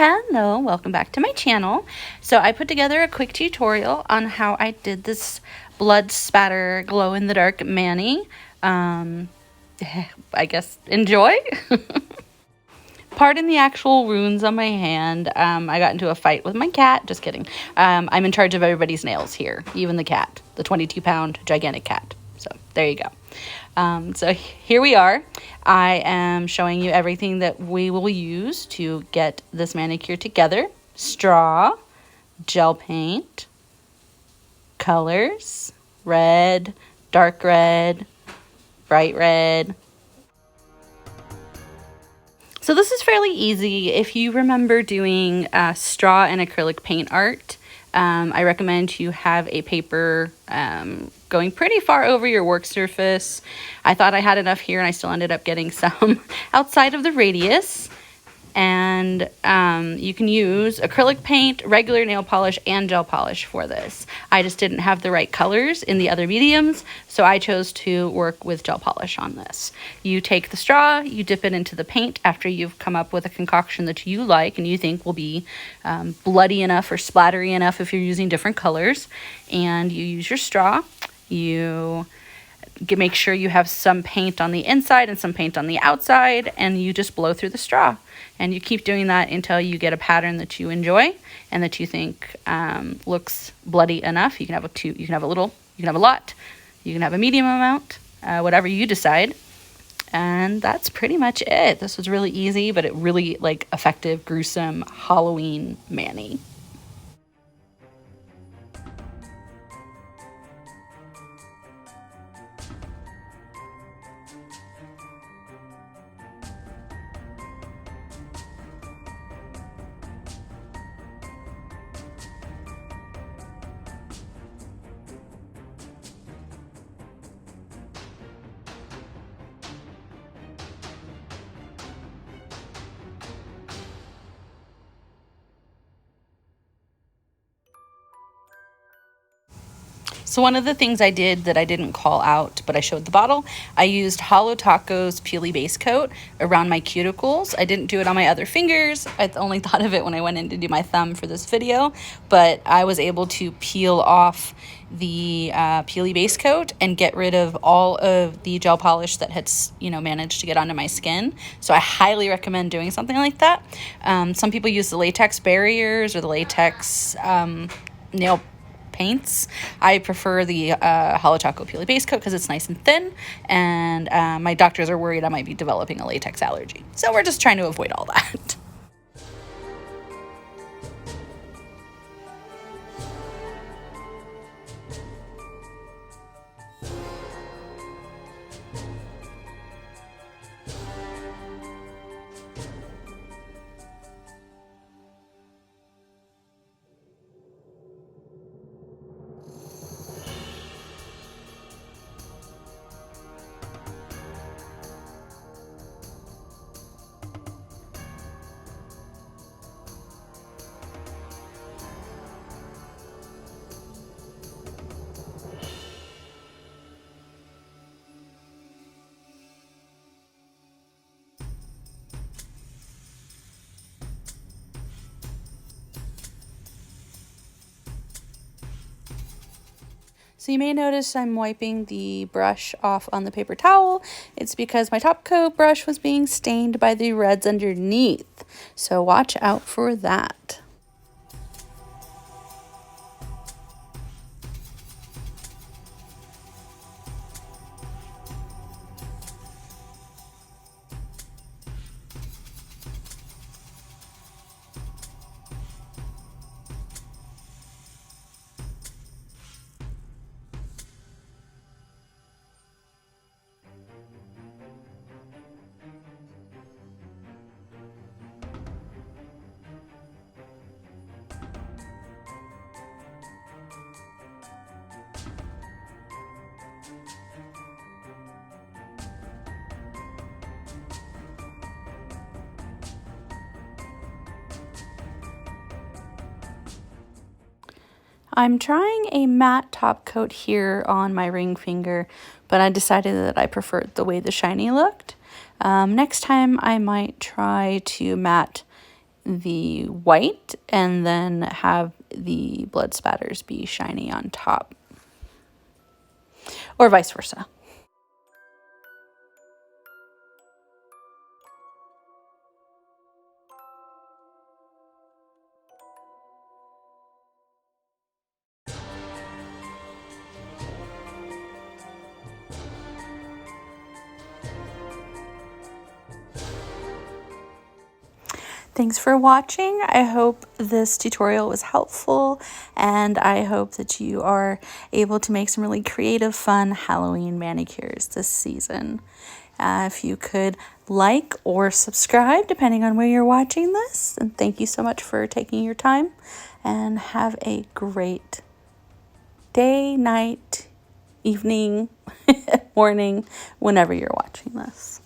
Hello, welcome back to my channel. So I put together a quick tutorial on how I did this blood spatter glow in the dark mani. I guess enjoy. Pardon the actual wounds on my hand. I got into a fight with my cat. Just kidding. I'm in charge of everybody's nails here, even the cat, the 22-pound gigantic cat. So there you go. So here we are. I am showing you everything that we will use to get this manicure together. Straw, gel paint, colors, red, dark red, bright red. So this is fairly easy. If you remember doing straw and acrylic paint art, I recommend you have a paper going pretty far over your work surface. I thought I had enough here and I still ended up getting some outside of the radius. And you can use acrylic paint, regular nail polish, and gel polish for this. I just didn't have the right colors in the other mediums, so I chose to work with gel polish on this. You take the straw, you dip it into the paint after you've come up with a concoction that you like and you think will be bloody enough or splattery enough if you're using different colors. And you use your straw. You make sure you have some paint on the inside and some paint on the outside, and you just blow through the straw. And you keep doing that until you get a pattern that you enjoy and that you think looks bloody enough. You can have you can have a little, you can have a lot, you can have a medium amount, whatever you decide. And that's pretty much it. This was really easy, but it really effective, gruesome Halloween mani. So one of the things I did that I didn't call out, but I showed the bottle, I used Holo Taco's Peely Base Coat around my cuticles. I didn't do it on my other fingers. I only thought of it when I went in to do my thumb for this video, but I was able to peel off the Peely Base Coat and get rid of all of the gel polish that had, managed to get onto my skin. So I highly recommend doing something like that. Some people use the latex barriers or the latex nail paints. I prefer the Holo Taco Peely Base Coat because it's nice and thin, and my doctors are worried I might be developing a latex allergy. So we're just trying to avoid all that. So you may notice I'm wiping the brush off on the paper towel. It's because my top coat brush was being stained by the reds underneath. So watch out for that. I'm trying a matte top coat here on my ring finger, but I decided that I preferred the way the shiny looked. Next time I might try to matte the white and then have the blood spatters be shiny on top, or vice versa. Thanks for watching. I hope this tutorial was helpful, and I hope that you are able to make some really creative, fun Halloween manicures this season. If you could like or subscribe, depending on where you're watching this, and thank you so much for taking your time, and have a great day, night, evening, morning, whenever you're watching this.